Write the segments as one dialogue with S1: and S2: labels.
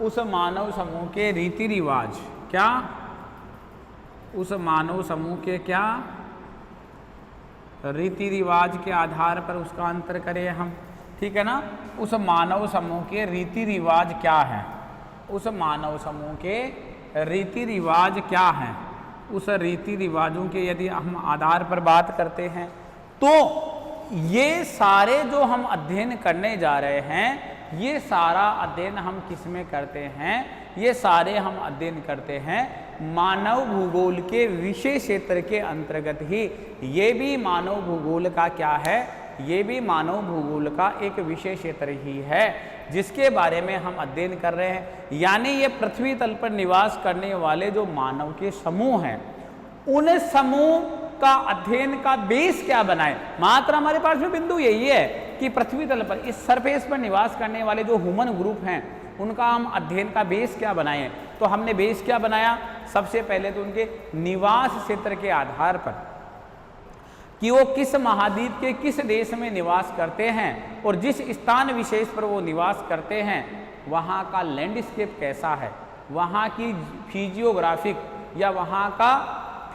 S1: उस मानव समूह के रीति रिवाज, क्या उस मानव समूह के क्या रीति रिवाज के आधार पर उसका अंतर करें हम, ठीक है ना। उस मानव समूह के रीति रिवाज क्या हैं, उस मानव समूह के रीति रिवाज क्या हैं, उस रीति रिवाजों के यदि हम आधार पर बात करते हैं तो ये सारे जो हम अध्ययन करने जा रहे हैं, ये सारा अध्ययन हम किस में करते हैं, ये सारे हम अध्ययन करते हैं मानव भूगोल के विषय क्षेत्र के अंतर्गत ही। ये भी मानव भूगोल का क्या है, ये भी मानव भूगोल का एक विषय क्षेत्र ही है जिसके बारे में हम अध्ययन कर रहे हैं। यानी ये पृथ्वी तल पर निवास करने वाले जो मानव के समूह हैं, उन समूह का अध्ययन का बेस क्या बनाए। मात्र हमारे पास में बिंदु यही है कि पृथ्वी तल पर इस सरफेस पर निवास करने वाले जो ह्यूमन ग्रुप हैं, उनका हम अध्ययन का बेस क्या बनाएं। तो हमने बेस क्या बनाया, सबसे पहले तो उनके निवास क्षेत्र के आधार पर कि वो किस महाद्वीप के किस देश में निवास करते हैं और जिस स्थान विशेष पर वो निवास करते हैं वहाँ का लैंडस्केप कैसा है, वहाँ की फिजियोग्राफिक या वहाँ का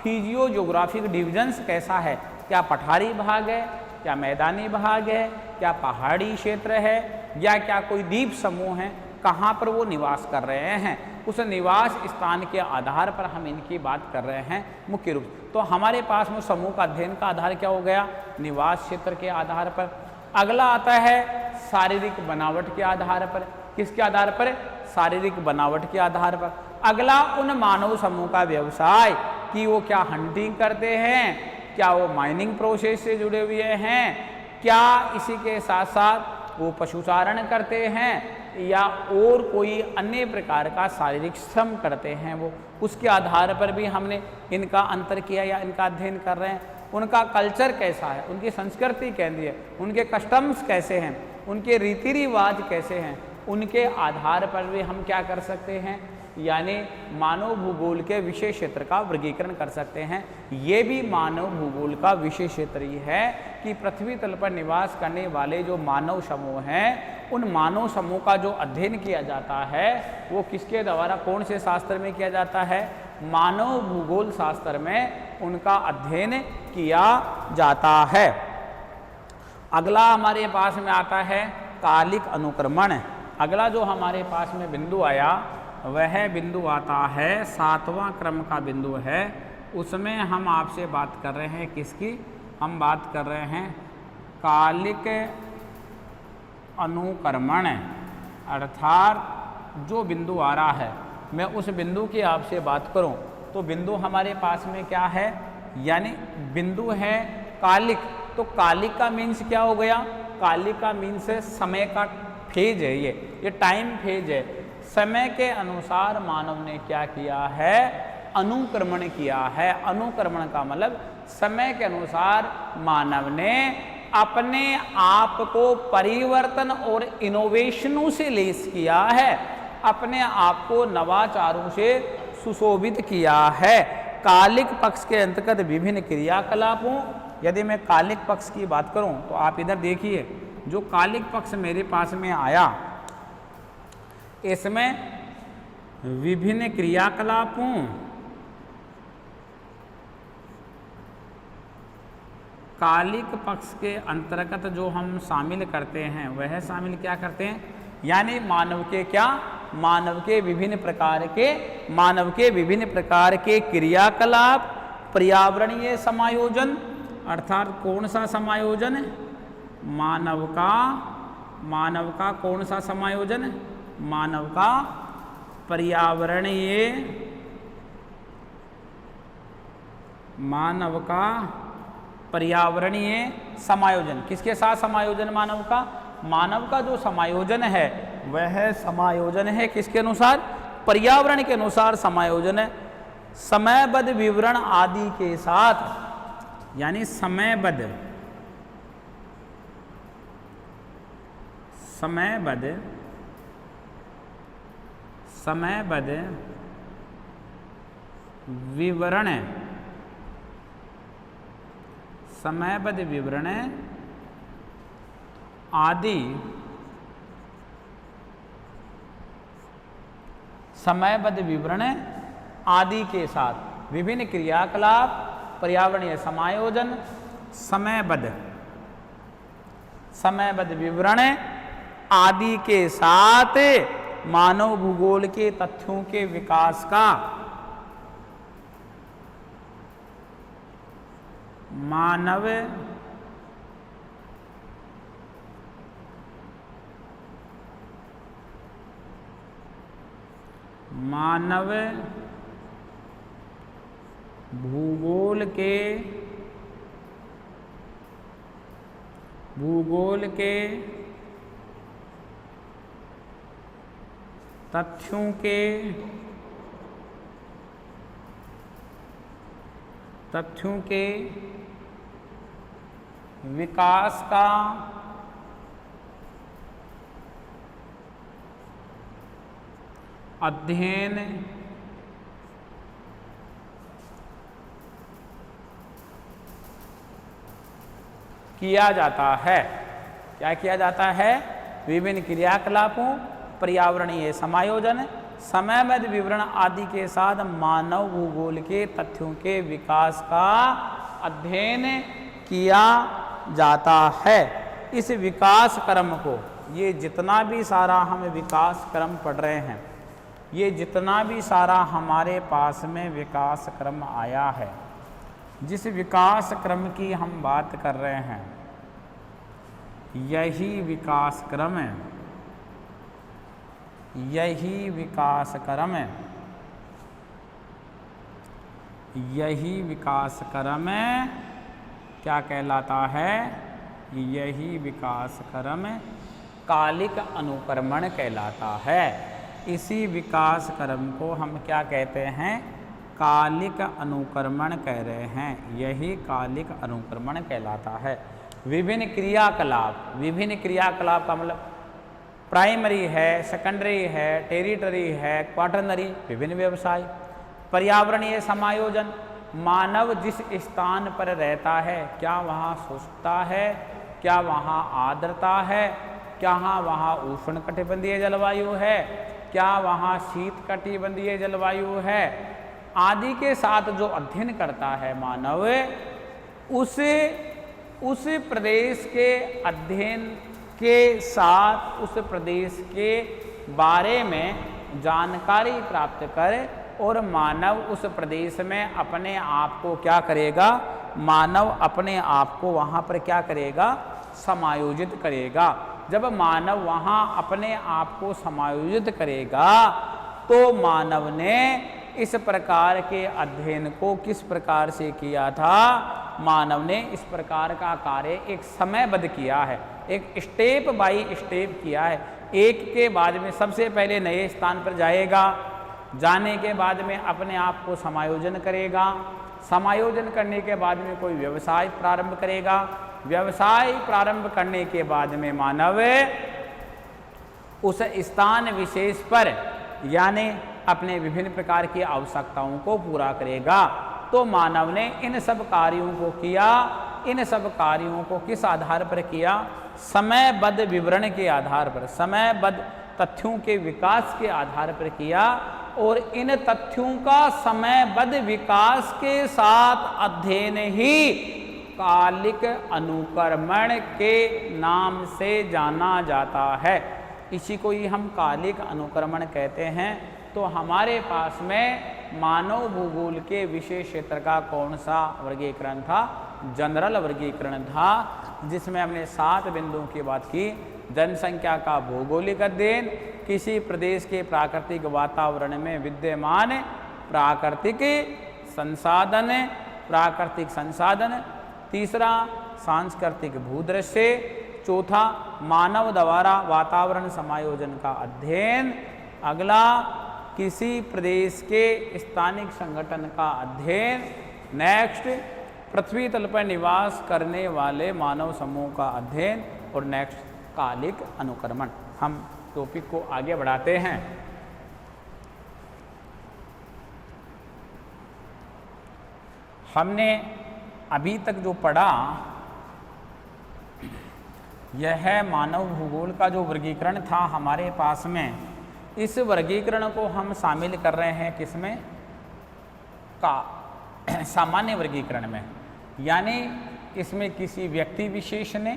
S1: फिजियो जोग्राफिक डिविजन्स कैसा है, क्या पठारी भाग है, क्या मैदानी भाग है, क्या पहाड़ी क्षेत्र है, या क्या कोई द्वीप समूह है, कहाँ पर वो निवास कर रहे हैं। उस निवास स्थान के आधार पर हम इनकी बात कर रहे हैं मुख्य रूप से। तो हमारे पास में समूह का अध्ययन का आधार क्या हो गया, निवास क्षेत्र के आधार पर। अगला आता है शारीरिक बनावट के आधार पर। किसके आधार पर, शारीरिक बनावट के आधार पर। अगला उन मानव समूह का व्यवसाय कि वो क्या हंटिंग करते हैं, क्या वो माइनिंग प्रोसेस से जुड़े हुए हैं, क्या इसी के साथ साथ वो पशुचारण करते हैं या और कोई अन्य प्रकार का शारीरिक श्रम करते हैं वो, उसके आधार पर भी हमने इनका अंतर किया या इनका अध्ययन कर रहे हैं। उनका कल्चर कैसा है, उनकी संस्कृति कैसी है, उनके कस्टम्स कैसे हैं, उनके रीति रिवाज कैसे हैं, उनके आधार पर भी हम क्या कर सकते हैं, यानी मानव भूगोल के विषय क्षेत्र का वर्गीकरण कर सकते हैं। ये भी मानव भूगोल का विषय क्षेत्र ही है कि पृथ्वी तल पर निवास करने वाले जो मानव समूह हैं, उन मानव समूह का जो अध्ययन किया जाता है वो किसके द्वारा, कौन से शास्त्र में किया जाता है, मानव भूगोल शास्त्र में उनका अध्ययन किया जाता है। अगला हमारे पास में आता है कालिक अनुक्रमण। अगला जो हमारे पास में बिंदु आया वह बिंदु आता है 7वां क्रम का बिंदु है। उसमें हम आपसे बात कर रहे हैं किसकी, हम बात कर रहे हैं कालिक अनुक्रमण, अर्थात जो बिंदु आ रहा है मैं उस बिंदु की आपसे बात करूं तो बिंदु हमारे पास में क्या है, यानी बिंदु है कालिक। तो कालिक का मीन्स क्या हो गया, कालिक का मीन्स है समय का फेज है, ये टाइम फेज है। समय के अनुसार मानव ने क्या किया है, अनुक्रमण किया है। अनुक्रमण का मतलब समय के अनुसार मानव ने अपने आप को परिवर्तन और इनोवेशनों से लेस किया है, अपने आप को नवाचारों से सुशोभित किया है। कालिक पक्ष के अंतर्गत विभिन्न क्रियाकलापों, यदि मैं कालिक पक्ष की बात करूं तो आप इधर देखिए, जो कालिक पक्ष मेरे पास में आया इसमें विभिन्न क्रियाकलापों कालिक पक्ष के अंतर्गत जो हम शामिल करते हैं वह शामिल क्या करते हैं, यानी मानव के क्या, मानव के विभिन्न प्रकार के क्रियाकलाप, पर्यावरणीय समायोजन, अर्थात कौन सा समायोजन, मानव का कौन सा समायोजन, मानव का पर्यावरणीय, मानव का पर्यावरणीय समायोजन। किसके साथ समायोजन मानव का, मानव का जो समायोजन है वह समायोजन है किसके अनुसार, पर्यावरण के अनुसार समायोजन है। समयबद्ध विवरण आदि के साथ, यानी समयबद्ध विवरण आदि समयबद्ध विवरण आदि के साथ विभिन्न क्रियाकलाप, पर्यावरणीय समायोजन, समयबद्ध विवरण आदि के साथ मानव भूगोल के तथ्यों के विकास का मानव भूगोल के तथ्यों के विकास का अध्ययन किया जाता है। क्या किया जाता है? विभिन्न क्रियाकलापों, पर्यावरणीय समायोजन, समयबद्ध विवरण आदि के साथ मानव भूगोल के तथ्यों के विकास का अध्ययन किया जाता है। इस विकास क्रम को, ये जितना भी सारा हम विकास क्रम पढ़ रहे हैं, ये जितना भी सारा हमारे पास में विकास क्रम आया है, जिस विकास क्रम की हम बात कर रहे हैं, यही विकास क्रम क्या कहलाता है? यही विकास क्रम कालिक अनुक्रमण कहलाता है। इसी विकास क्रम को हम क्या कहते हैं? कालिक अनुक्रमण कह रहे हैं। यही कालिक अनुक्रमण कहलाता है। विभिन्न क्रियाकलाप का मतलब प्राइमरी है, सेकेंडरी है, टेरिटरी है, क्वाटरनरी, विभिन्न व्यवसाय, पर्यावरणीय समायोजन, मानव जिस स्थान पर रहता है, क्या वहाँ शुष्कता है, क्या वहाँ आर्द्रता है, क्या वहाँ उष्णकटिबंधीय जलवायु है, क्या वहाँ शीतकटिबंधीय जलवायु है, आदि के साथ जो अध्ययन करता है मानव, उस प्रदेश के अध्ययन के साथ उस प्रदेश के बारे में जानकारी प्राप्त करे और मानव उस प्रदेश में अपने आप को क्या करेगा? मानव अपने आप को वहाँ पर क्या करेगा? समायोजित करेगा। जब मानव वहाँ अपने आप को समायोजित करेगा तो मानव ने इस प्रकार के अध्ययन को किस प्रकार से किया था? मानव ने इस प्रकार का कार्य एक समयबद्ध किया है, एक स्टेप बाय स्टेप किया है। एक के बाद में सबसे पहले नए स्थान पर जाएगा, जाने के बाद में अपने आप को समायोजन करेगा, समायोजन करने के बाद में कोई व्यवसाय प्रारंभ करेगा, व्यवसाय प्रारंभ करने के बाद में मानव उस स्थान विशेष पर यानी अपने विभिन्न प्रकार की आवश्यकताओं को पूरा करेगा। तो मानव ने इन सब कार्यों को किया। इन सब कार्यों को किस आधार पर किया? समयबद्ध विवरण के आधार पर, समयबद्ध तथ्यों के विकास के आधार पर किया। और इन तथ्यों का समयबद्ध विकास के साथ अध्ययन ही कालिक अनुक्रमण के नाम से जाना जाता है। इसी को ही हम कालिक अनुक्रमण कहते हैं। तो हमारे पास में मानव भूगोल के विशेष क्षेत्र का कौन सा वर्गीकरण था? जनरल वर्गीकरण था, जिसमें हमने 7 बिंदुओं की बात की। जनसंख्या का भौगोलिक अध्ययन, किसी प्रदेश के प्राकृतिक वातावरण में विद्यमान प्राकृतिक संसाधन, तीसरा सांस्कृतिक भूदृश्य, चौथा मानव द्वारा वातावरण समायोजन का अध्ययन, अगला किसी प्रदेश के स्थानिक संगठन का अध्ययन, नेक्स्ट पृथ्वी तल पर निवास करने वाले मानव समूह का अध्ययन, और नेक्स्ट कालिक अनुक्रमण। हम टॉपिक को आगे बढ़ाते हैं। हमने अभी तक जो पढ़ा यह मानव भूगोल का जो वर्गीकरण था हमारे पास में, इस वर्गीकरण को हम शामिल कर रहे हैं किसमें? का सामान्य वर्गीकरण में। यानी इसमें किसी व्यक्ति विशेष ने,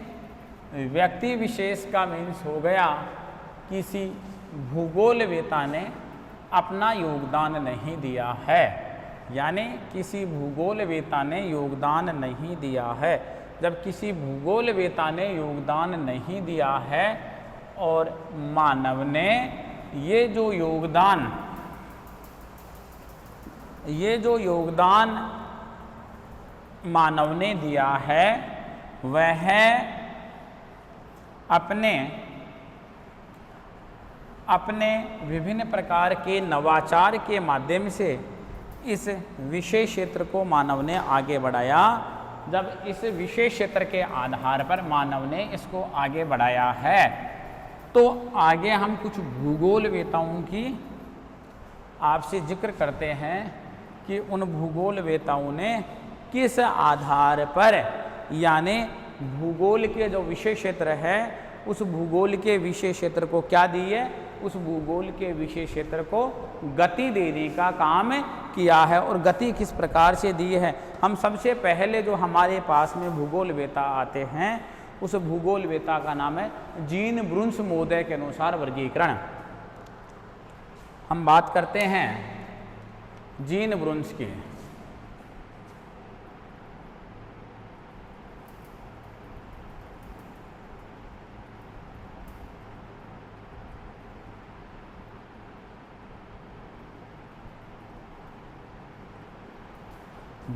S1: व्यक्ति विशेष का मीन्स हो गया किसी भूगोलवेता ने अपना योगदान नहीं दिया है, यानी किसी भूगोलवेता ने योगदान नहीं दिया है। जब किसी भूगोलवेता ने योगदान नहीं दिया है और मानव ने ये जो योगदान मानव ने दिया है वह अपने विभिन्न प्रकार के नवाचार के माध्यम से इस विशेष क्षेत्र को मानव ने आगे बढ़ाया। जब इस विशेष क्षेत्र के आधार पर मानव ने इसको आगे बढ़ाया है तो आगे हम कुछ भूगोलवेताओं की आपसे जिक्र करते हैं कि उन भूगोलवेताओं ने किस आधार पर, यानी भूगोल के जो विशेष क्षेत्र है उस भूगोल के विशेष क्षेत्र को क्या दी है, उस भूगोल के विशेष क्षेत्र को गति देने का काम किया है। और गति किस प्रकार से दी है? हम सबसे पहले जो हमारे पास में भूगोलवेता आते हैं उस भूगोलवेता का नाम है जीन ब्रुन्स महोदय के अनुसार वर्गीकरण। हम बात करते हैं जीन ब्रुन्स की।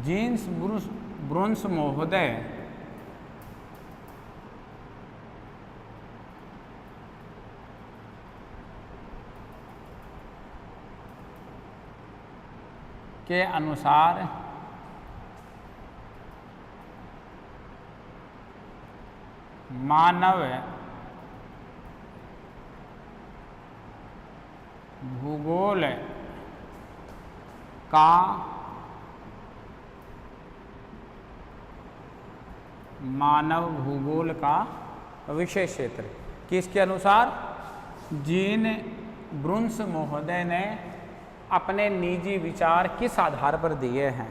S1: जीन्स ब्रुन्स महोदय के अनुसार मानव भूगोल का विशेष क्षेत्र किसके अनुसार? जीन ब्रुन्स महोदय ने अपने निजी विचार किस आधार पर दिए हैं।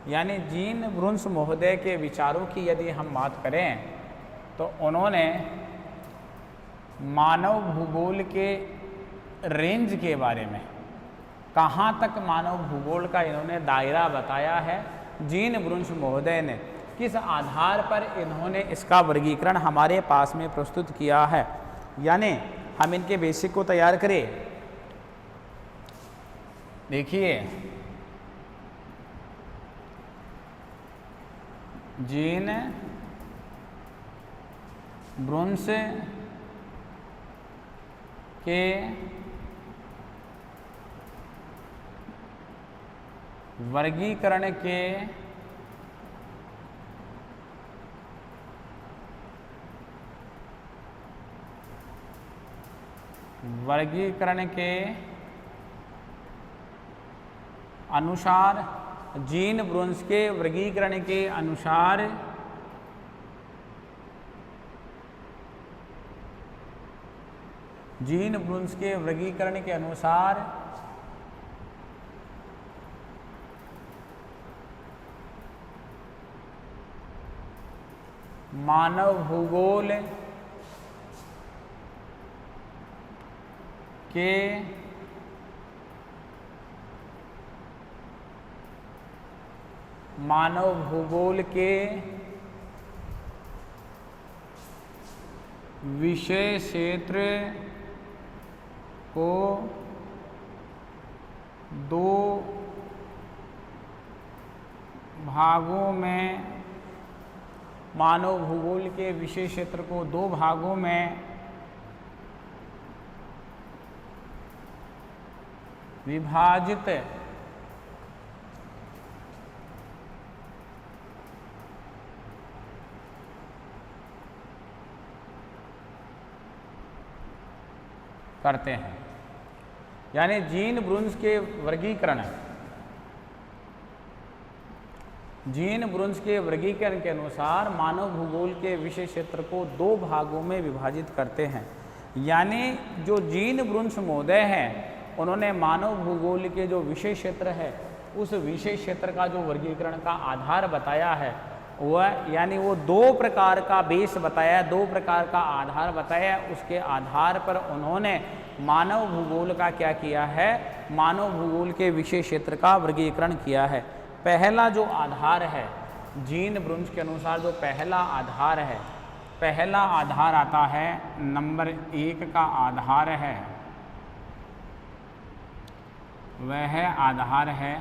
S1: यानी जीन ब्रुन्स महोदय के विचारों की यदि हम बात करें तो उन्होंने मानव भूगोल के रेंज के बारे में, कहाँ तक मानव भूगोल का इन्होंने दायरा बताया है। जीन ब्रुन्स महोदय ने किस आधार पर इन्होंने इसका वर्गीकरण हमारे पास में प्रस्तुत किया है। यानी हम इनके बेसिक को तैयार करें। देखिए, जीन ब्रुन्स के वर्गीकरण के अनुसार, जीन ब्रुन्स के वर्गीकरण के अनुसार जीन ब्रुन्स के वर्गीकरण के अनुसार मानव भूगोल के विषय क्षेत्र को दो भागों में, मानव भूगोल के विषय क्षेत्र को दो भागों में विभाजित करते हैं। यानी जीन ब्रुन्स के वर्गीकरण के अनुसार मानव भूगोल के विषय क्षेत्र को दो भागों में विभाजित करते हैं। यानी जो जीन ब्रुन्स महोदय हैं उन्होंने मानव भूगोल के जो विषय क्षेत्र है उस विषय क्षेत्र का जो वर्गीकरण का आधार बताया है वह यानी वो दो प्रकार का बेस बताया, दो प्रकार का आधार बताया। उसके आधार पर उन्होंने मानव भूगोल का क्या किया है, मानव भूगोल के विषय क्षेत्र का वर्गीकरण किया है। पहला जो आधार है जीन ब्रुन्स के अनुसार, जो पहला आधार है, पहला आधार आता है नंबर 1 का आधार है, वह आधार है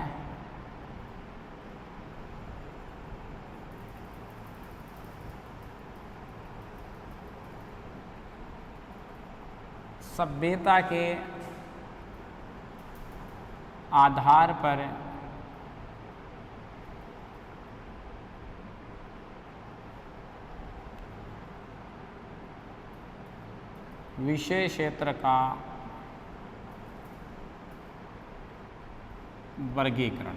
S1: सभ्यता के आधार पर विषय क्षेत्र का वर्गीकरण।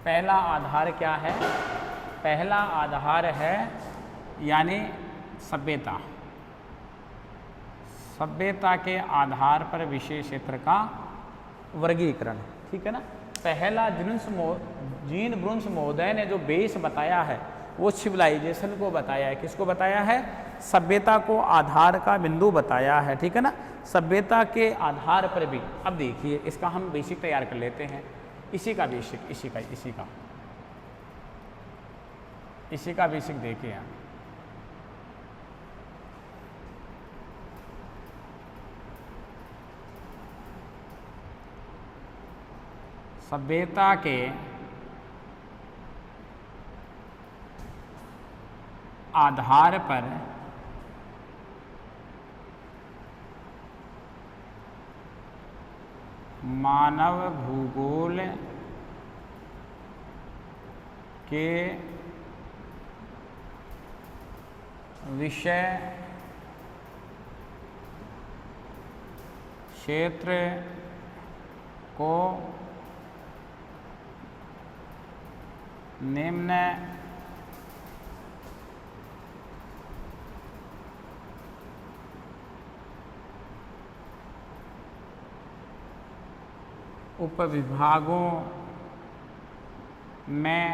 S1: पहला आधार क्या है? पहला आधार है यानी सभ्यता, सभ्यता के आधार पर विषय क्षेत्र का वर्गीकरण, ठीक है ना। पहला जीन ब्रुन्स महोदय ने जो बेस बताया है वो सिविलाइजेशन को बताया है। किसको बताया है? सभ्यता को आधार का बिंदु बताया है, ठीक है ना। सभ्यता के आधार पर भी अब देखिए इसका हम बेसिक तैयार कर लेते हैं। इसी का बेसिक, इसी का बेसिक देखिए आप। सभ्यता के आधार पर मानव भूगोल के विषय क्षेत्र को निम्न उपविभागों में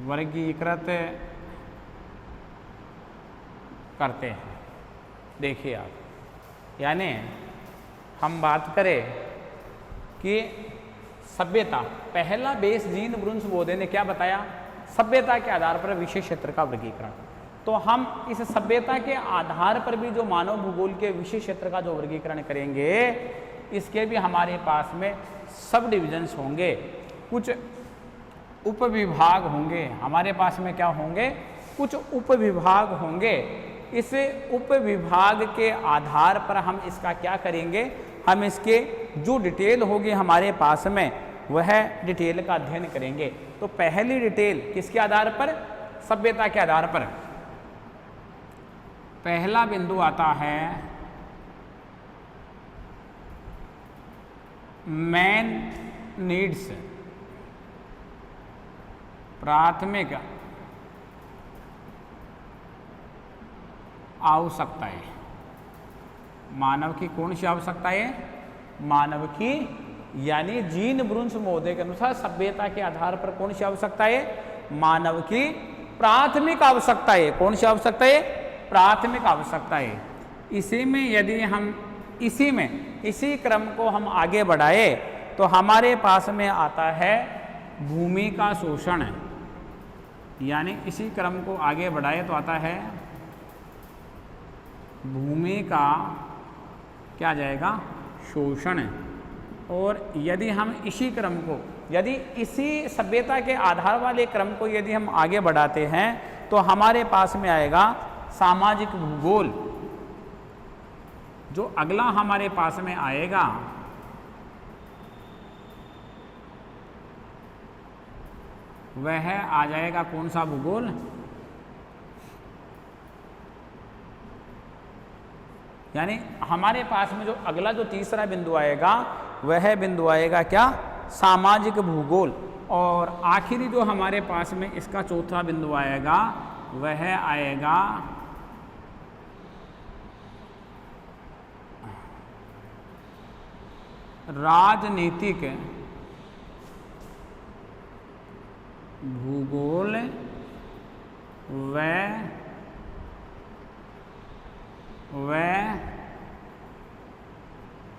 S1: वर्गीकृत करते हैं। देखिए आप, यानी हम बात करें कि सभ्यता, पहला बेस जीन ब्रुन्स महोदय ने क्या बताया? सभ्यता के आधार पर विषय क्षेत्र का वर्गीकरण। तो हम इस सभ्यता के आधार पर भी जो मानव भूगोल के विषय क्षेत्र का जो वर्गीकरण करेंगे, इसके भी हमारे पास में सब डिविजन्स होंगे, कुछ उपविभाग होंगे। हमारे पास में क्या होंगे? कुछ उपविभाग होंगे। इस उपविभाग के आधार पर हम इसका क्या करेंगे? हम इसके जो डिटेल होगी हमारे पास में वह डिटेल का अध्ययन करेंगे। तो पहली डिटेल किसके आधार पर? सभ्यता के आधार पर। पहला बिंदु आता है मैन नीड्स, प्राथमिक आवश्यकताएं। मानव की कौन सी आवश्यकता है? मानव की, यानी जीन ब्रुन्स महोदय के अनुसार सभ्यता के आधार पर कौन सी आवश्यकता है? मानव की प्राथमिक आवश्यकता है। कौन सी आवश्यकता है? प्राथमिक आवश्यकता है। इसी में यदि हम इसी क्रम को हम आगे बढ़ाए तो हमारे पास में आता है भूमि का शोषण। यानी इसी क्रम को आगे बढ़ाए तो आता है भूमि का क्या जाएगा? शोषण। और यदि हम इसी क्रम को, यदि इसी सभ्यता के आधार वाले क्रम को यदि हम आगे बढ़ाते हैं तो हमारे पास में आएगा सामाजिक भूगोल। जो अगला हमारे पास में आएगा वह आ जाएगा कौन सा भूगोल? यानी हमारे पास में जो अगला जो तीसरा बिंदु आएगा वह बिंदु आएगा क्या? सामाजिक भूगोल। और आखिरी जो हमारे पास में इसका चौथा बिंदु आएगा वह आएगा राजनीतिक भूगोल व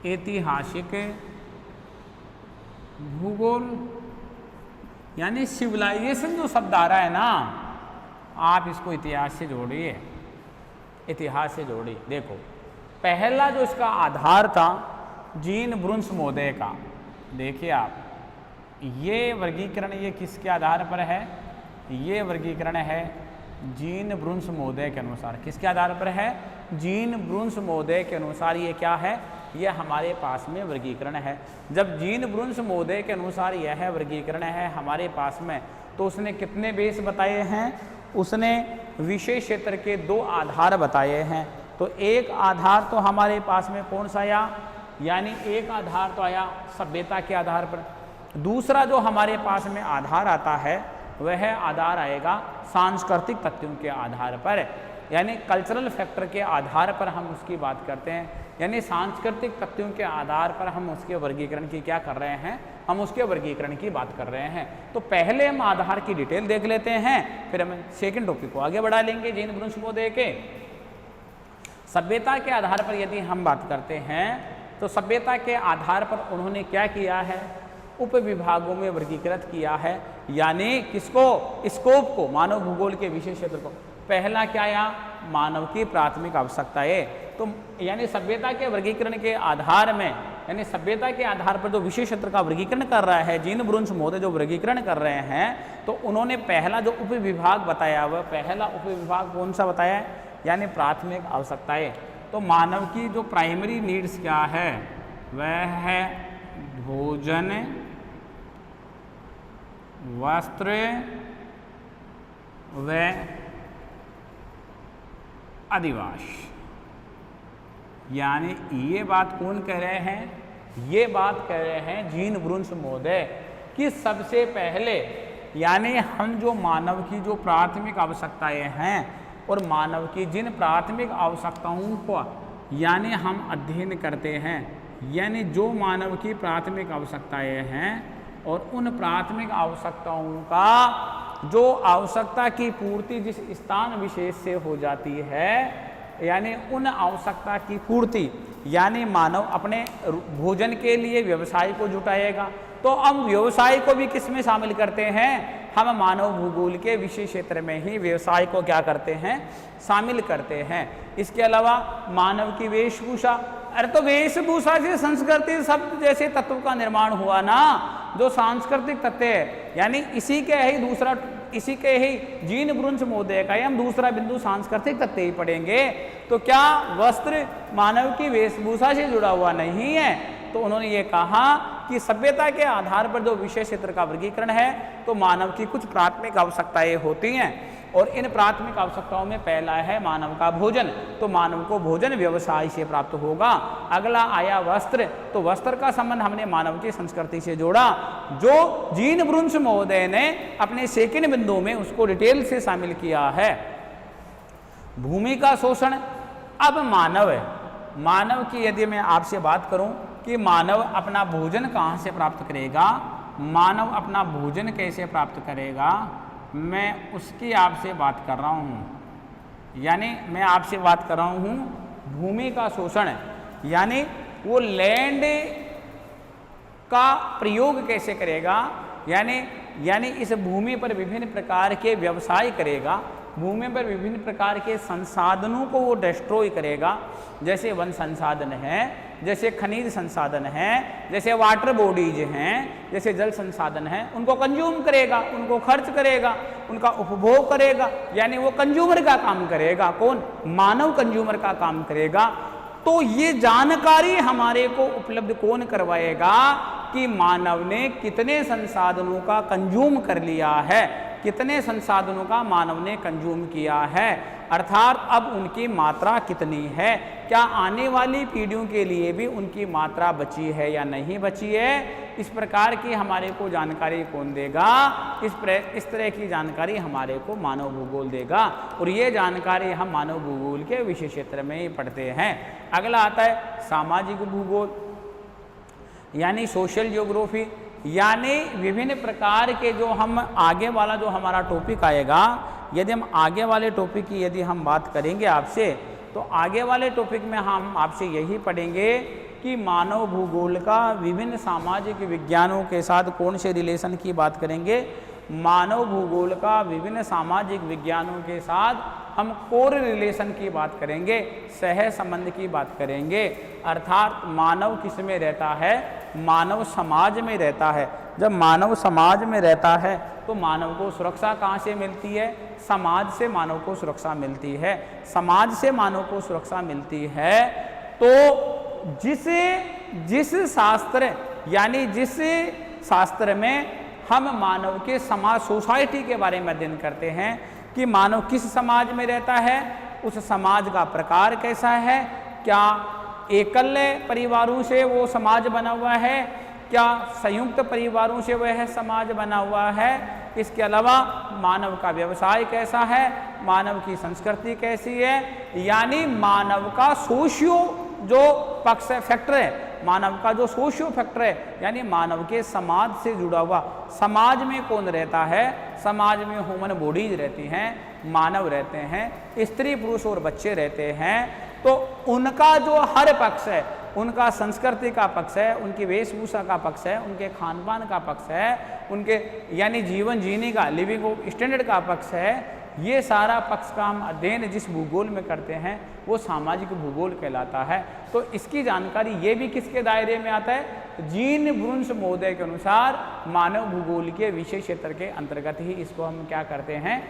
S1: ऐतिहासिक भूगोल। यानी सिविलाइजेशन जो शब्द आ रहा है ना, आप इसको इतिहास से जोड़िए, इतिहास से जोड़िए। देखो पहला जो इसका आधार था जीन ब्रुन्स महोदय का, देखिए आप ये वर्गीकरण ये किसके आधार पर है, ये वर्गीकरण है जीन ब्रुन्स महोदय के अनुसार। किसके आधार पर है, जीन ब्रुन्स महोदय के अनुसार। ये क्या है, ये हमारे पास में वर्गीकरण है। जब जीन ब्रुन्स महोदय के अनुसार यह वर्गीकरण है हमारे पास में, तो उसने कितने बेस बताए हैं, उसने विशेष क्षेत्र के 2 आधार बताए हैं। तो एक आधार तो हमारे पास में कौन सा आया, यानी एक आधार तो आया सभ्यता के आधार पर। दूसरा जो हमारे पास में आधार आता है वह आधार आएगा सांस्कृतिक तथ्यों के आधार पर, यानी कल्चरल फैक्टर के आधार पर हम उसकी बात करते हैं। यानी सांस्कृतिक तथ्यों के आधार पर हम उसके वर्गीकरण की क्या कर रहे हैं, हम उसके वर्गीकरण की बात कर रहे हैं। तो पहले हम आधार की डिटेल देख लेते हैं, फिर हम सेकंड टॉपिक को आगे बढ़ा लेंगे। जीन ब्रुन्स महोदय के सभ्यता के आधार पर यदि हम बात करते हैं, तो सभ्यता के आधार पर उन्होंने क्या किया है, उप विभागों में वर्गीकृत किया है। यानी किसको, स्कोप को, मानव भूगोल के विशेष क्षेत्र को। पहला क्या आया, मानव की प्राथमिक आवश्यकताएं। तो यानी सभ्यता के वर्गीकरण के आधार में, यानी सभ्यता के आधार पर जो विशेष क्षेत्र का वर्गीकरण कर रहा है जीन ब्रुन्स महोदय, जो वर्गीकरण कर रहे हैं, तो उन्होंने पहला जो उप विभाग बताया, वह पहला उप विभाग कौन सा बताया है, यानी प्राथमिक आवश्यकताएं। तो मानव की जो प्राइमरी नीड्स क्या है, वह है भोजन, वस्त्र व अधिवास। यानी ये बात कौन कह रहे हैं, ये बात कह रहे हैं जीन ब्रुन्स महोदय कि सबसे पहले यानी हम जो मानव की जो प्राथमिक आवश्यकताएं हैं और मानव की जिन प्राथमिक आवश्यकताओं को यानी हम अध्ययन करते हैं, यानी जो मानव की प्राथमिक आवश्यकताएं हैं और उन प्राथमिक आवश्यकताओं का जो आवश्यकता की पूर्ति जिस स्थान विशेष से हो जाती है, यानी उन आवश्यकता की पूर्ति, यानी मानव अपने भोजन के लिए व्यवसाय को जुटाएगा। तो हम व्यवसाय को भी किस में शामिल करते हैं, हम मानव भूगोल के विशेष क्षेत्र में ही व्यवसाय को क्या करते हैं, शामिल करते हैं। इसके अलावा मानव की वेशभूषा, अरे तो वेशभूषा से संस्कृति शब्द जैसे तत्व का निर्माण हुआ ना, जो सांस्कृतिक तत्व है, यानी इसी के ही जीन ब्रुन्स महोदय का हम दूसरा बिंदु सांस्कृतिक तत्व ही पढ़ेंगे। तो क्या वस्त्र मानव की वेशभूषा से जुड़ा हुआ नहीं है? तो उन्होंने ये कहा कि सभ्यता के आधार पर जो विशेष क्षेत्र का वर्गीकरण है, तो मानव की कुछ प्राथमिक आवश्यकताएं होती हैं और इन प्राथमिक आवश्यकताओं में पहला है मानव का भोजन। तो मानव को भोजन व्यवसाय से प्राप्त होगा। अगला आया वस्त्र, तो वस्त्र का संबंध हमने मानव की संस्कृति से जोड़ा, जो जीन ब्रुन्स महोदय ने अपने सेकंड बिंदु में उसको डिटेल से शामिल किया है। भूमि का शोषण, अब मानव की यदि मैं आपसे बात करूं कि मानव अपना भोजन कहाँ से प्राप्त करेगा, मानव अपना भोजन कैसे प्राप्त करेगा, मैं उसकी आपसे बात कर रहा हूँ। यानी मैं आपसे बात कर रहा हूँ भूमि का शोषण, यानी वो लैंड का प्रयोग कैसे करेगा, यानी इस भूमि पर विभिन्न प्रकार के व्यवसाय करेगा, भूमि पर विभिन्न प्रकार के संसाधनों को वो डिस्ट्रॉय करेगा, जैसे वन संसाधन है, जैसे खनिज संसाधन है, जैसे वाटर बॉडीज हैं, जैसे जल संसाधन हैं, उनको कंज्यूम करेगा, उनको खर्च करेगा, उनका उपभोग करेगा, यानी वो कंज्यूमर का काम करेगा। कौन? मानव कंज्यूमर का काम करेगा। तो ये जानकारी हमारे को उपलब्ध कौन करवाएगा कि मानव ने कितने संसाधनों का कंज्यूम कर लिया है, कितने संसाधनों का मानव ने कंज्यूम किया है, अर्थात अब उनकी मात्रा कितनी है, क्या आने वाली पीढ़ियों के लिए भी उनकी मात्रा बची है या नहीं बची है। इस प्रकार की हमारे को जानकारी कौन देगा, इस तरह की जानकारी हमारे को मानव भूगोल देगा, और ये जानकारी हम मानव भूगोल के विषय क्षेत्र में ही पढ़ते हैं। अगला आता है सामाजिक भूगोल यानी सोशल ज्योग्राफी, यानी विभिन्न प्रकार के जो हम आगे वाला जो हमारा टॉपिक आएगा, यदि हम आगे वाले टॉपिक की यदि हम बात करेंगे आपसे, तो आगे वाले टॉपिक में हम आपसे यही पढ़ेंगे कि मानव भूगोल का विभिन्न सामाजिक विज्ञानों के साथ कौन से रिलेशन की बात करेंगे। मानव भूगोल का विभिन्न सामाजिक विज्ञानों के साथ हम कोर रिलेशन की बात करेंगे, सह संबंध की बात करेंगे, अर्थात मानव किस में रहता है, मानव समाज में रहता है। जब मानव समाज में रहता है तो मानव को सुरक्षा कहाँ से मिलती है, समाज से मानव को सुरक्षा मिलती है। समाज से मानव को सुरक्षा मिलती है तो जिस शास्त्र यानी जिस शास्त्र में हम मानव के समाज सोसाइटी के बारे में अध्ययन करते हैं कि मानव किस समाज में रहता है, उस समाज का प्रकार कैसा है, क्या एकल परिवारों से वो समाज बना हुआ है, क्या संयुक्त परिवारों से वह समाज बना हुआ है, इसके अलावा मानव का व्यवसाय कैसा है, मानव की संस्कृति कैसी है, यानी मानव का सोशियो जो पक्ष है, फैक्टर है, मानव का जो सोशियो फैक्टर है, यानी मानव के समाज से जुड़ा हुआ, समाज में कौन रहता है, समाज में ह्यूमन बॉडीज रहती हैं, मानव रहते हैं, स्त्री पुरुष और बच्चे रहते हैं, तो उनका जो हर पक्ष है, उनका संस्कृति का पक्ष है, उनकी वेशभूषा का पक्ष है, उनके खान पान का पक्ष है, उनके यानी जीवन जीने का लिविंग स्टैंडर्ड का पक्ष है, ये सारा पक्ष का हम अध्ययन जिस भूगोल में करते हैं वो सामाजिक भूगोल कहलाता है। तो इसकी जानकारी ये भी किसके दायरे में आता है, जीन ब्रुन्स महोदय के अनुसार मानव भूगोल के विषय क्षेत्र के अंतर्गत ही इसको हम क्या करते हैं,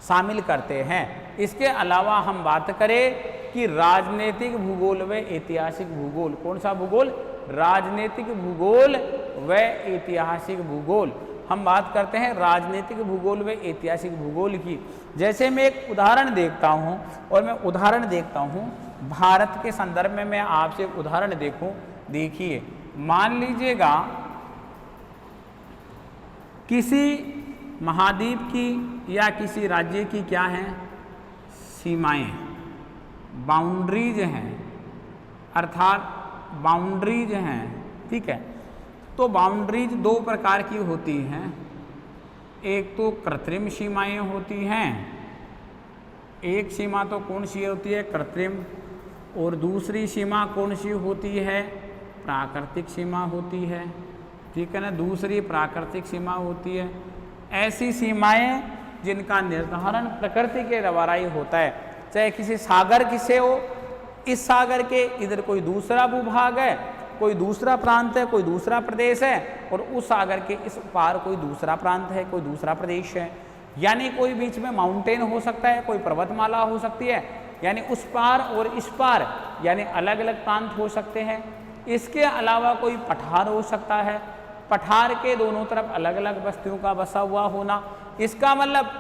S1: शामिल करते हैं। इसके अलावा हम बात करें कि राजनीतिक भूगोल व ऐतिहासिक भूगोल, कौन सा भूगोल, राजनीतिक भूगोल व ऐतिहासिक भूगोल, हम बात करते हैं राजनीतिक भूगोल व ऐतिहासिक भूगोल की। जैसे मैं एक उदाहरण देखता हूं, और मैं उदाहरण देखता हूं भारत के संदर्भ में, मैं आपसे एक उदाहरण देखिए, मान लीजिएगा किसी महाद्वीप की या किसी राज्य की क्या है, सीमाएं, बाउंड्रीज हैं, अर्थात बाउंड्रीज हैं, ठीक है। तो बाउंड्रीज दो प्रकार की होती हैं, एक तो कृत्रिम सीमाएं होती हैं, एक सीमा तो कौन सी होती है, कृत्रिम, और दूसरी सीमा कौन सी होती है, प्राकृतिक सीमा होती है, ठीक है ना, दूसरी प्राकृतिक सीमा होती है। ऐसी सीमाएं जिनका निर्धारण प्रकृति के द्वारा ही होता है, चाहे किसी सागर किसे हो, इस सागर के इधर कोई दूसरा भूभाग है, कोई दूसरा प्रांत है, कोई दूसरा प्रदेश है, और उस सागर के इस पार कोई दूसरा प्रांत है, कोई दूसरा प्रदेश है, यानी कोई बीच में माउंटेन हो सकता है, कोई पर्वतमाला हो सकती है, यानी उस पार और इस पार यानी अलग अलग प्रांत हो सकते हैं। इसके अलावा कोई पठार हो सकता है, पठार के दोनों तरफ अलग अलग बस्तियों का बसा हुआ होना। इसका मतलब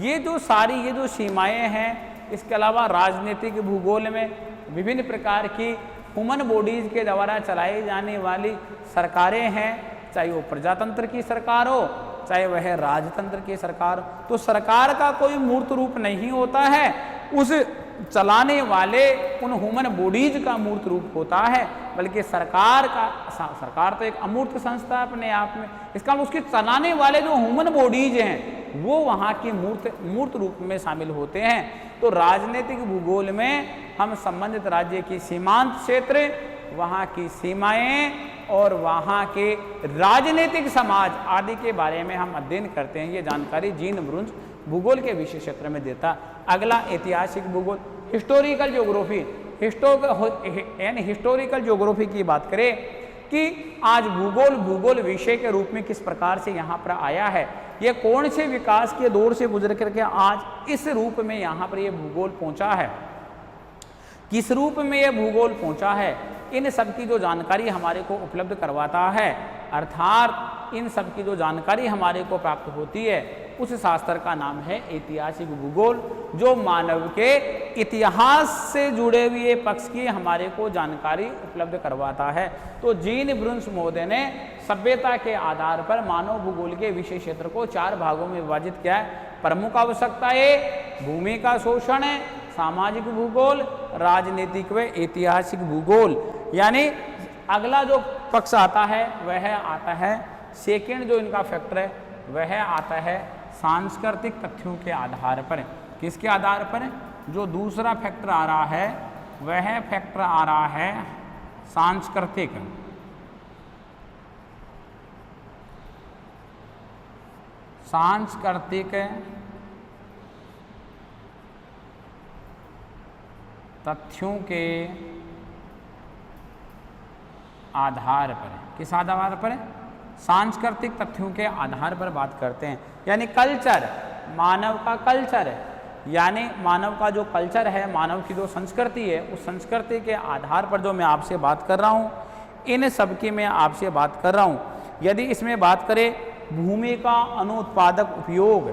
S1: ये जो सीमाएं हैं, इसके अलावा राजनीतिक भूगोल में विभिन्न प्रकार की ह्यूमन बॉडीज के द्वारा चलाई जाने वाली सरकारें हैं, चाहे वो प्रजातंत्र की सरकार हो, चाहे वह राजतंत्र की सरकार हो। तो सरकार का कोई मूर्त रूप नहीं होता है, उस चलाने वाले उन ह्यूमन बॉडीज का मूर्त रूप होता है, बल्कि सरकार तो एक अमूर्त संस्था अपने आप में, इसका उसके चलाने वाले जो ह्यूमन बॉडीज हैं वो वहाँ की मूर्त रूप में शामिल होते हैं। तो राजनीतिक भूगोल में हम संबंधित राज्य की सीमांत क्षेत्र, वहाँ की सीमाएं और वहाँ के राजनीतिक समाज आदि के बारे में हम अध्ययन करते हैं। ये जानकारी जीन ब्रुन्स भूगोल के विषय क्षेत्र में देता। अगला ऐतिहासिक भूगोल, हिस्टोरिकल ज्योग्राफी। यानी हिस्टोरिकल ज्योग्राफी की बात करें कि आज भूगोल विषय के रूप में किस प्रकार से यहाँ पर आया है, ये कौन से विकास के दौर से गुजर करके आज इस रूप में यहाँ पर ये भूगोल पहुँचा है, किस रूप में ये भूगोल पहुँचा है, इन सब की जो जानकारी हमारे को उपलब्ध करवाता है। अर्थात इन सब की जो जानकारी हमारे को प्राप्त होती है उस शास्त्र का नाम है ऐतिहासिक भूगोल, जो मानव के इतिहास से जुड़े हुए पक्ष की हमारे को जानकारी उपलब्ध करवाता है। तो जीन ब्रुन्स महोदय ने सभ्यता के आधार पर मानव भूगोल के विषय क्षेत्र को 4 भागों में विभाजित किया है। प्रमुख आवश्यकताएं भूमि का शोषण है, सामाजिक भूगोल, राजनीतिक व ऐतिहासिक भूगोल। यानी अगला जो पक्ष आता है वह आता है सेकेंड, जो इनका फैक्टर है वह आता है सांस्कृतिक तथ्यों के आधार पर। किसके आधार पर? जो दूसरा फैक्टर आ रहा है वह फैक्टर आ रहा है सांस्कृतिक तथ्यों के आधार पर। किस आधार पर? सांस्कृतिक तथ्यों के आधार पर बात करते हैं। यानी कल्चर, मानव का कल्चर है, यानी मानव का जो कल्चर है, मानव की जो संस्कृति है, उस संस्कृति के आधार पर जो मैं आपसे बात कर रहा हूँ, इन सब की मैं आपसे बात कर रहा हूँ। यदि इसमें बात करें भूमि का अनुत्पादक उपयोग,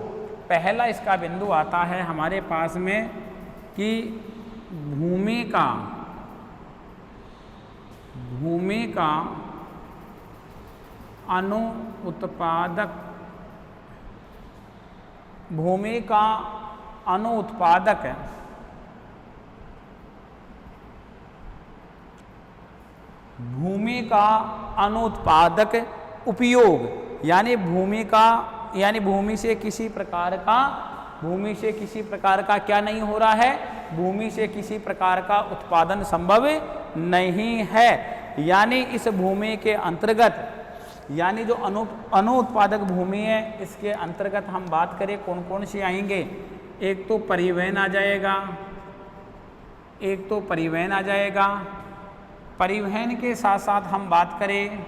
S1: पहला इसका बिंदु आता है हमारे पास में कि भूमि का अनुत्पादक उपयोग, यानी भूमि से किसी प्रकार का क्या नहीं हो रहा है, भूमि से किसी प्रकार का उत्पादन संभव नहीं है। यानी इस भूमि के अंतर्गत, यानी जो अनुत्पादक भूमि है, इसके अंतर्गत हम बात करें कौन कौन सी आएंगे? एक तो परिवहन आ जाएगा, परिवहन के साथ साथ हम बात करें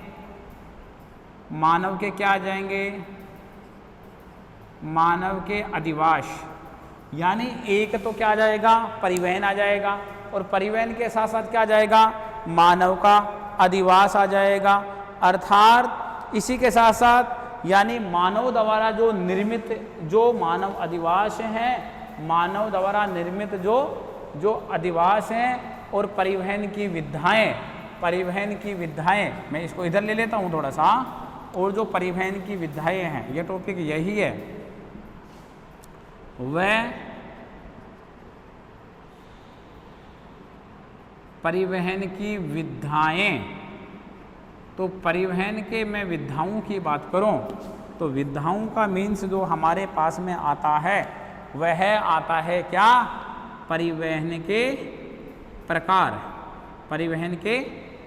S1: मानव के क्या आ जाएंगे? मानव के अधिवास। यानी एक तो क्या आ जाएगा? परिवहन आ जाएगा, और परिवहन के साथ साथ क्या आ जाएगा? मानव का अधिवास आ जाएगा। अर्थात इसी के साथ साथ यानी मानव द्वारा जो निर्मित जो मानव अधिवास हैं, मानव द्वारा निर्मित जो अधिवास हैं, और परिवहन की विधाएं, मैं इसको इधर ले लेता हूँ थोड़ा सा, और जो परिवहन की विधाएं हैं, ये टॉपिक यही है, वह परिवहन की विधाएं। तो परिवहन के मैं विधाओं की बात करूं तो विधाओं का मीन्स जो हमारे पास में आता है वह आता है क्या? परिवहन के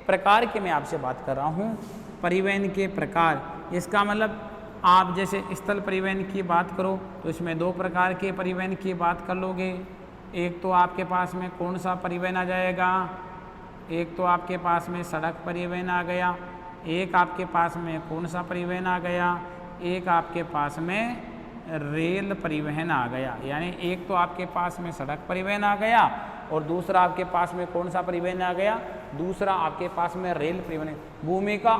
S1: प्रकार की मैं आपसे बात कर रहा हूं। परिवहन के प्रकार, इसका मतलब आप जैसे स्थल परिवहन की बात करो तो इसमें 2 प्रकार के परिवहन की बात कर लोगे। एक तो आपके पास में कौन सा परिवहन आ जाएगा? एक तो आपके पास में सड़क परिवहन आ गया, एक आपके पास में कौन सा परिवहन आ गया? एक आपके पास में रेल परिवहन आ गया। यानी एक तो आपके पास में सड़क परिवहन आ गया, और दूसरा आपके पास में कौन सा परिवहन आ गया? दूसरा आपके पास में रेल परिवहन। भूमि का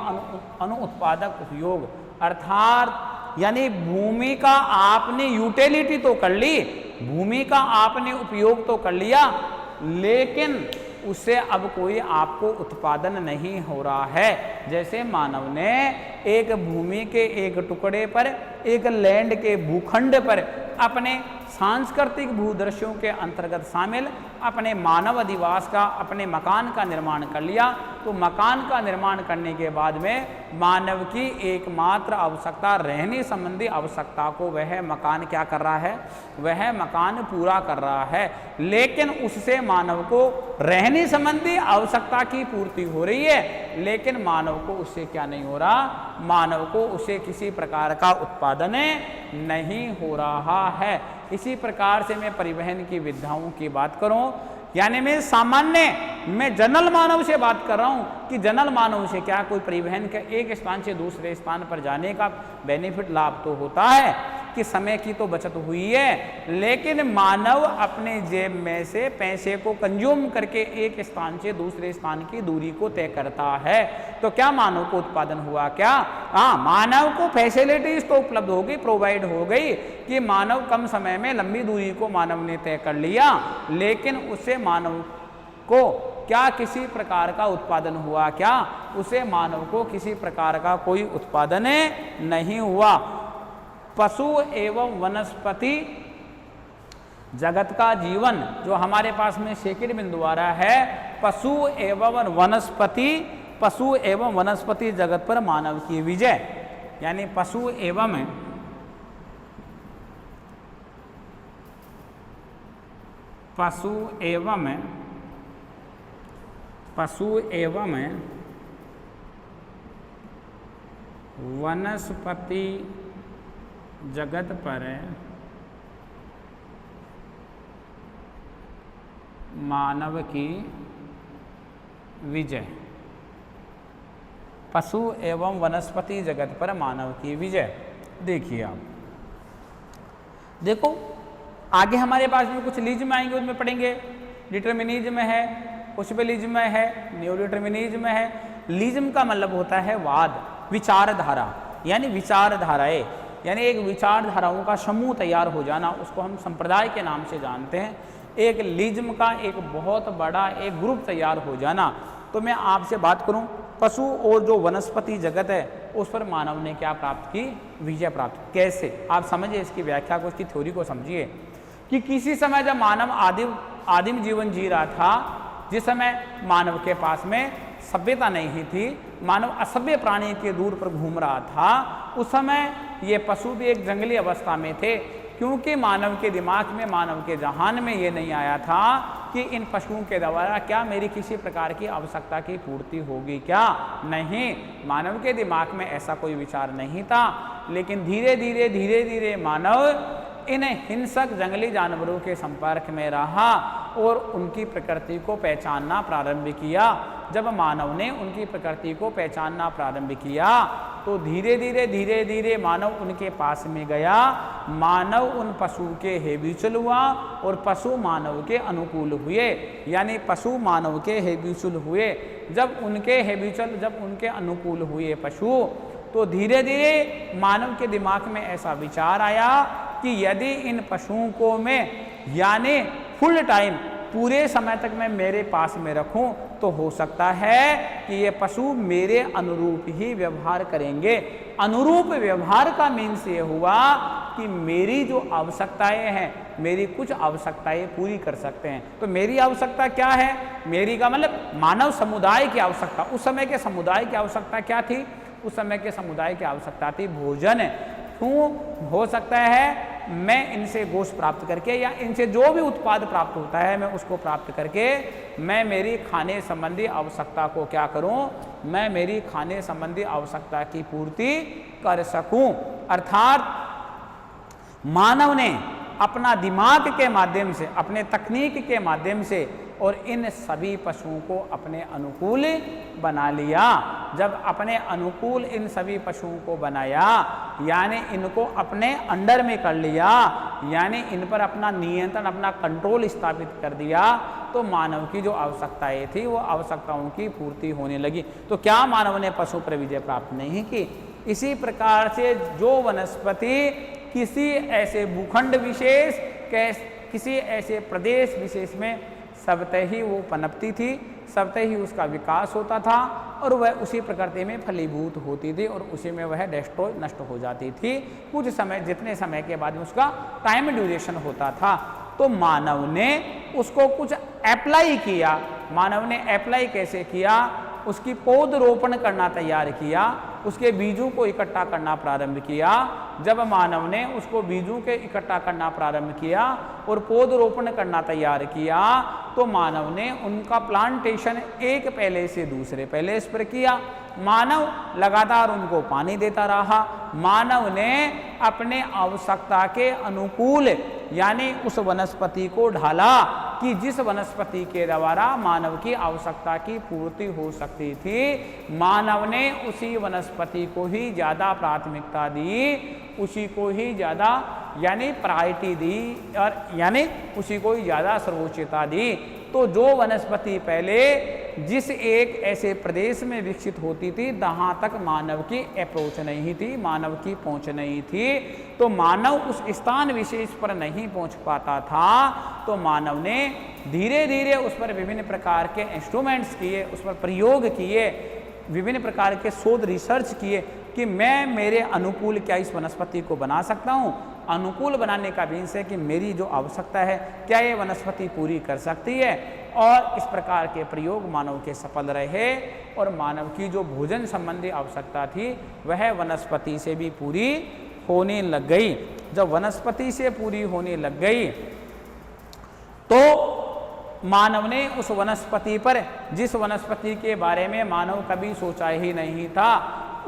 S1: अनुत्पादक उपयोग, अर्थात यानी भूमि का आपने यूटिलिटी तो कर ली, भूमि का आपने उपयोग तो कर लिया, लेकिन उससे अब कोई आपको उत्पादन नहीं हो रहा है। जैसे मानव ने एक भूमि के एक टुकड़े पर, एक लैंड के भूखंड पर अपने सांस्कृतिक भूदृश्यों के अंतर्गत शामिल अपने मानव अधिवास का, अपने मकान का निर्माण कर लिया। तो मकान का निर्माण करने के बाद में मानव की एकमात्र आवश्यकता, रहने संबंधी आवश्यकता को वह मकान क्या कर रहा है? वह मकान पूरा कर रहा है। लेकिन उससे मानव को रहने संबंधी आवश्यकता की पूर्ति हो रही है, लेकिन मानव को उससे क्या नहीं हो रहा? मानव को उससे किसी प्रकार का उत्पादन नहीं हो रहा है। इसी प्रकार से मैं परिवहन की विधाओं की बात करूं, यानी मैं जनरल मानव से बात कर रहा हूं कि जनरल मानव से क्या कोई परिवहन के एक स्थान से दूसरे स्थान पर जाने का बेनिफिट, लाभ तो होता है, कि समय की तो बचत हुई है, लेकिन मानव अपने जेब में से पैसे को कंज्यूम करके एक स्थान से दूसरे स्थान की दूरी को तय करता है। तो क्या मानव को उत्पादन हुआ? क्या? हाँ, मानव को फैसिलिटीज तो उपलब्ध हो गई, प्रोवाइड हो गई कि मानव कम समय में लंबी दूरी को मानव ने तय कर लिया, लेकिन उससे मानव को क्या किसी प्रकार का उत्पादन हुआ? क्या उसे मानव को किसी प्रकार का कोई उत्पादन नहीं हुआ। पशु एवं वनस्पति जगत का जीवन जो हमारे पास में सेकंड बिंदु आ रहा है, पशु एवं वनस्पति जगत पर मानव की विजय, यानी पशु एवं वनस्पति जगत पर मानव की विजय। पशु एवं वनस्पति जगत पर मानव की विजय। देखिए आप, देखो आगे हमारे पास में कुछ लीज्म आएंगे, उसमें पढ़ेंगे। डिटर्मिनिज्म है, पुष्पलिज्म है, न्यू डिटर्मिनिज्म है। लिज्म का मतलब होता है वाद, विचारधारा, यानी विचारधाराएं, यानी एक विचारधाराओं का समूह तैयार हो जाना, उसको हम संप्रदाय के नाम से जानते हैं। एक लिज्म का एक बहुत बड़ा एक ग्रुप तैयार हो जाना। तो मैं आपसे बात करूं, पशु और जो वनस्पति जगत है उस पर मानव ने क्या प्राप्त की? विजय प्राप्त। कैसे? आप समझिए इसकी व्याख्या को, इसकी थ्योरी को समझिए कि किसी समय जब मानव आदिम जीवन जी रहा था, जिस समय मानव के पास में सभ्यता नहीं थी, मानव असभ्य प्राणी के दूर पर घूम रहा था, उस समय ये पशु भी एक जंगली अवस्था में थे, क्योंकि मानव के दिमाग में, मानव के जहान में ये नहीं आया था कि इन पशुओं के द्वारा क्या मेरी किसी प्रकार की आवश्यकता की पूर्ति होगी? क्या नहीं, मानव के दिमाग में ऐसा कोई विचार नहीं था। लेकिन धीरे धीरे मानव इन हिंसक जंगली जानवरों के संपर्क में रहा और उनकी प्रकृति को पहचानना प्रारंभ किया। जब मानव ने उनकी प्रकृति को पहचानना प्रारंभ किया तो धीरे धीरे मानव उनके पास में गया, मानव उन पशु के हेबिचुअल हुआ और पशु मानव के अनुकूल हुए, यानी पशु मानव के हेबिचुअल हुए। जब उनके अनुकूल हुए पशु, तो धीरे धीरे मानव के दिमाग में ऐसा विचार आया कि यदि इन पशुओं को मैं, यानी फुल टाइम, पूरे समय तक मैं मेरे पास में रखूं, तो हो सकता है कि ये पशु मेरे अनुरूप ही व्यवहार करेंगे। अनुरूप व्यवहार का मीन्स ये हुआ कि मेरी जो आवश्यकताएं हैं, मेरी कुछ आवश्यकताएं पूरी कर सकते हैं। तो मेरी आवश्यकता क्या है? मेरी का मतलब मानव समुदाय की आवश्यकता। उस समय के समुदाय की आवश्यकता क्या थी? उस समय के समुदाय की आवश्यकता थी भोजन। क्यों? हो सकता है मैं इनसे गोश्त प्राप्त करके या इनसे जो भी उत्पाद प्राप्त होता है मैं उसको प्राप्त करके मैं मेरी खाने संबंधी आवश्यकता को क्या करूं? मैं मेरी खाने संबंधी आवश्यकता की पूर्ति कर सकूं। अर्थात मानव ने अपना दिमाग के माध्यम से, अपने तकनीक के माध्यम से और इन सभी पशुओं को अपने अनुकूल बना लिया। जब अपने अनुकूल इन सभी पशुओं को बनाया, यानी इनको अपने अंडर में कर लिया, यानी इन पर अपना नियंत्रण, अपना कंट्रोल स्थापित कर दिया, तो मानव की जो आवश्यकताएं थी वो आवश्यकताओं की पूर्ति होने लगी। तो क्या मानव ने पशु पर विजय प्राप्त नहीं की? इसी प्रकार से जो वनस्पति किसी ऐसे भूखंड विशेष, किसी ऐसे प्रदेश विशेष में सबते ही वो पनपती थी, सबते ही उसका विकास होता था और वह उसी प्रकृति में फलीभूत होती थी और उसी में वह डिस्ट्रॉय, नष्ट हो जाती थी कुछ समय, जितने समय के बाद उसका टाइम ड्यूरेशन होता था। तो मानव ने उसको कुछ अप्लाई किया। मानव ने अप्लाई कैसे किया? उसकी पौध रोपण करना तैयार किया, उसके बीजों को इकट्ठा करना प्रारंभ किया। जब मानव ने उसको बीजों के इकट्ठा करना प्रारंभ किया और पौध रोपण करना तैयार किया, तो मानव ने उनका प्लांटेशन एक पहले से दूसरे पैलेस पर किया। मानव लगातार उनको पानी देता रहा। मानव ने अपने आवश्यकता के अनुकूल यानी उस वनस्पति को ढाला कि जिस वनस्पति के द्वारा मानव की आवश्यकता की पूर्ति हो सकती थी। मानव ने उसी वनस्पति को ही ज़्यादा प्राथमिकता दी, उसी को ही ज़्यादा यानी प्रायोरिटी दी, और यानी उसी को ही ज़्यादा सर्वोच्चता दी। तो जो वनस्पति पहले जिस एक ऐसे प्रदेश में विकसित होती थी जहाँ तक मानव की अप्रोच नहीं थी, मानव की पहुँच नहीं थी, तो मानव उस स्थान विशेष पर नहीं पहुँच पाता था, तो मानव ने धीरे धीरे उस पर विभिन्न प्रकार के इंस्ट्रूमेंट्स किए, उस पर प्रयोग किए, विभिन्न प्रकार के शोध रिसर्च किए कि मैं मेरे अनुकूल क्या इस वनस्पति को बना सकता हूँ। अनुकूल बनाने का मीन्स है कि मेरी जो आवश्यकता है क्या ये वनस्पति पूरी कर सकती है, और इस प्रकार के प्रयोग मानव के सफल रहे और मानव की जो भोजन संबंधी आवश्यकता थी वह वनस्पति से भी पूरी होने लग गई। जब वनस्पति से पूरी होने लग गई तो मानव ने उस वनस्पति पर, जिस वनस्पति के बारे में मानव कभी सोचा ही नहीं था,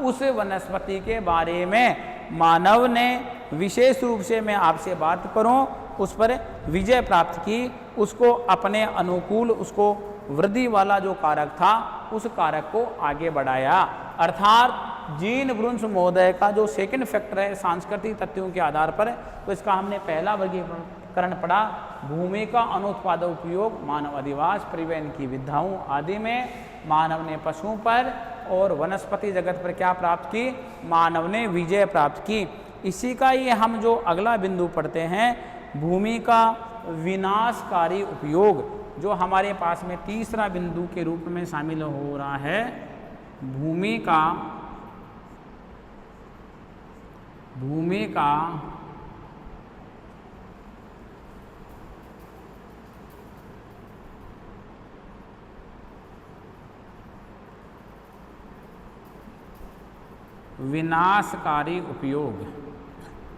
S1: उस वनस्पति के बारे में मानव ने विशेष रूप से मैं आपसे बात करूं, उस पर विजय प्राप्त की, उसको अपने अनुकूल, उसको वृद्धि वाला जो कारक था उस कारक को आगे बढ़ाया। अर्थात जीन ब्रुन्स महोदय का जो सेकंड फैक्टर है सांस्कृतिक तथ्यों के आधार पर, तो इसका हमने पहला वर्गीकरण पढ़ा, भूमि का अनुत्पादक उपयोग मानव अधिवास परिवहन की विधाओं आदि में। मानव ने पशुओं पर और वनस्पति जगत पर क्या प्राप्त की, मानव ने विजय प्राप्त की। इसी का ये हम जो अगला बिंदु पढ़ते हैं, भूमि का विनाशकारी उपयोग, जो हमारे पास में तीसरा बिंदु के रूप में शामिल हो रहा है, भूमि का विनाशकारी उपयोग।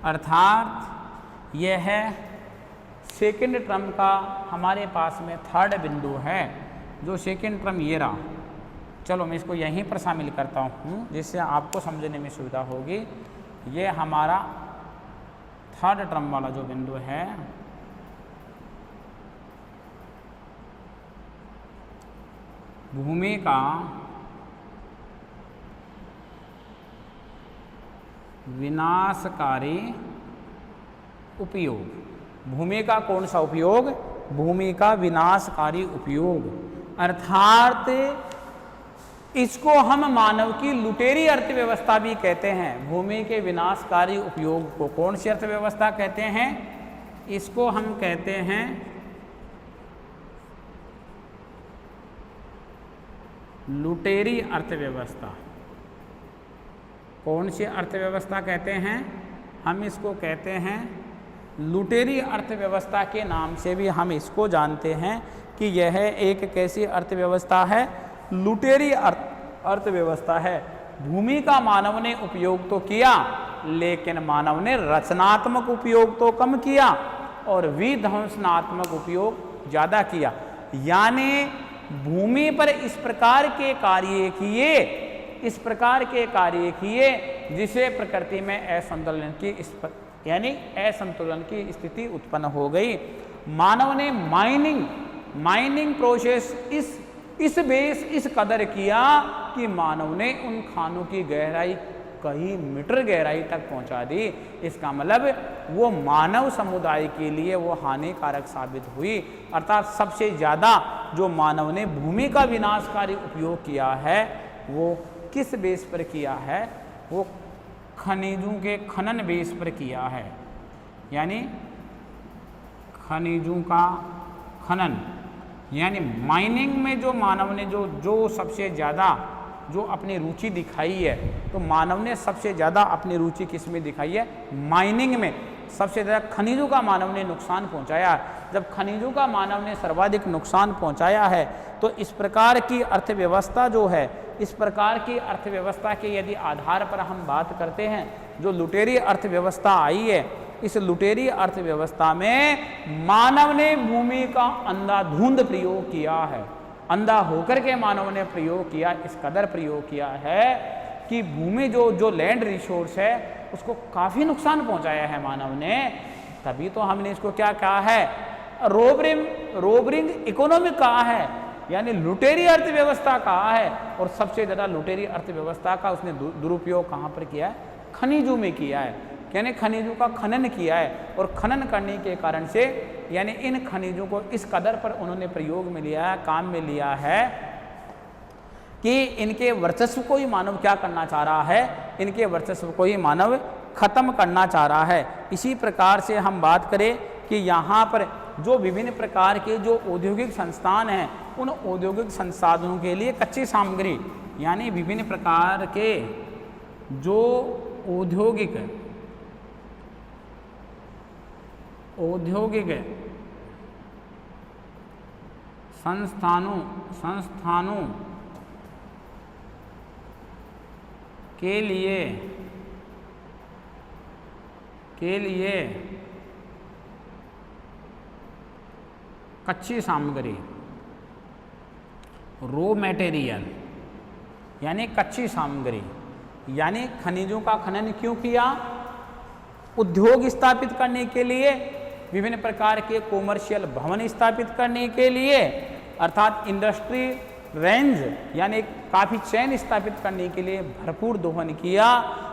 S1: अर्थात यह है सेकंड टर्म का हमारे पास में थर्ड बिंदु है, जो सेकंड टर्म ये रहा। चलो मैं इसको यहीं पर शामिल करता हूँ जिससे आपको समझने में सुविधा होगी। ये हमारा थर्ड टर्म वाला जो बिंदु है, भूमि का विनाशकारी उपयोग। भूमि का कौन सा उपयोग, भूमि का विनाशकारी उपयोग। अर्थात इसको हम मानव की लुटेरी अर्थव्यवस्था भी कहते हैं। भूमि के विनाशकारी उपयोग को कौन सी अर्थव्यवस्था कहते हैं, इसको हम कहते हैं लुटेरी अर्थव्यवस्था। कौन सी अर्थव्यवस्था कहते हैं, हम इसको कहते हैं लुटेरी अर्थव्यवस्था के नाम से भी हम इसको जानते हैं कि यह एक कैसी अर्थव्यवस्था है, लुटेरी अर्थव्यवस्था है। भूमि का मानव ने उपयोग तो किया, लेकिन मानव ने रचनात्मक उपयोग तो कम किया और विध्वंसनात्मक उपयोग ज़्यादा किया। यानी भूमि पर इस प्रकार के कार्य किए जिसे प्रकृति में असंतुलन की स्थिति उत्पन्न हो गई। मानव ने माइनिंग प्रोसेस इस कदर किया कि मानव ने उन खानों की गहराई कई मीटर गहराई तक पहुंचा दी। इसका मतलब वो मानव समुदाय के लिए वो हानिकारक साबित हुई। अर्थात सबसे ज़्यादा जो मानव ने भूमि का विनाशकारी उपयोग किया है वो किस बेस पर किया है, वो खनिजों के खनन बेस पर किया है। यानी खनिजों का खनन, यानी माइनिंग में जो मानव ने जो सबसे ज़्यादा जो अपनी रुचि दिखाई है, तो मानव ने सबसे ज़्यादा अपनी रुचि किस में दिखाई है, माइनिंग में। सबसे ज़्यादा खनिजों का मानव ने नुकसान पहुंचाया। जब खनिजों का मानव ने सर्वाधिक नुकसान पहुंचाया है, तो इस प्रकार की अर्थव्यवस्था जो है, इस प्रकार की अर्थव्यवस्था के यदि आधार पर हम बात करते हैं, जो लुटेरी अर्थव्यवस्था आई है, इस लुटेरी अर्थव्यवस्था में मानव ने भूमि का अंधाधुंध प्रयोग किया है। अंधा होकर के मानव ने प्रयोग किया, इस कदर प्रयोग किया है कि भूमि जो लैंड रिसोर्स है उसको काफ़ी नुकसान पहुंचाया है मानव ने। तभी तो हमने इसको क्या कहा है, रोबरिंग इकोनॉमी कहा है, यानी लुटेरी अर्थव्यवस्था कहा है। और सबसे ज़्यादा लुटेरी अर्थव्यवस्था का उसने दुरुपयोग कहाँ पर किया है, खनिजों में किया है, यानी खनिजों का खनन किया है। और खनन करने के कारण से यानी इन खनिजों को इस कदर पर उन्होंने प्रयोग में लिया है, काम में लिया है कि इनके वर्चस्व को ही मानव क्या करना चाह रहा है, इनके वर्चस्व को ही मानव खत्म करना चाह रहा है। इसी प्रकार से हम बात करें कि यहाँ पर जो विभिन्न प्रकार के जो औद्योगिक संस्थान हैं, उन औद्योगिक संसाधनों के लिए कच्ची सामग्री यानी विभिन्न प्रकार के जो औद्योगिक संस्थानों के लिए कच्ची सामग्री, रॉ मटेरियल यानी कच्ची सामग्री, यानी खनिजों का खनन क्यों किया, उद्योग स्थापित करने के लिए, विभिन्न प्रकार के कॉमर्शियल भवन स्थापित करने के लिए, अर्थात इंडस्ट्री रेंज यानी काफ़ी चैन स्थापित करने के लिए भरपूर दोहन किया।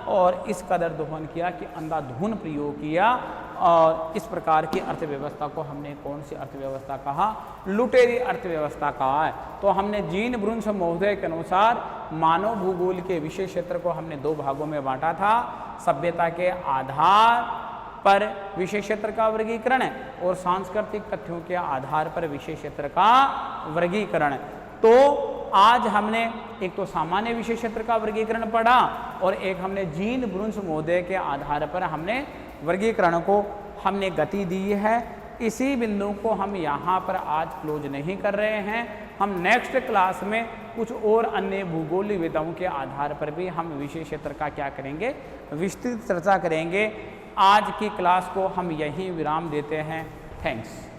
S1: और इस कदर दोहन किया कि अंधाधुन प्रयोग किया। और इस प्रकार की अर्थव्यवस्था को हमने कौन सी अर्थव्यवस्था कहा, लुटेरी अर्थव्यवस्था कहा है। तो हमने जीन ब्रुन्स महोदय के अनुसार मानव भूगोल के विषय क्षेत्र को हमने दो भागों में बांटा था, सभ्यता के आधार पर विषय क्षेत्र का वर्गीकरण और सांस्कृतिक तथ्यों के आधार पर विषय क्षेत्र का वर्गीकरण। तो आज हमने एक तो सामान्य विषय क्षेत्र का वर्गीकरण पढ़ा और एक हमने जीन ब्रुन्स महोदय के आधार पर हमने वर्गीकरण को हमने गति दी है। इसी बिंदु को हम यहाँ पर आज क्लोज नहीं कर रहे हैं। हम नेक्स्ट क्लास में कुछ और अन्य भूगोलीय विधाओं के आधार पर भी हम विषय क्षेत्र का क्या करेंगे, विस्तृत चर्चा करेंगे। आज की क्लास को हम यहीं विराम देते हैं। थैंक्स।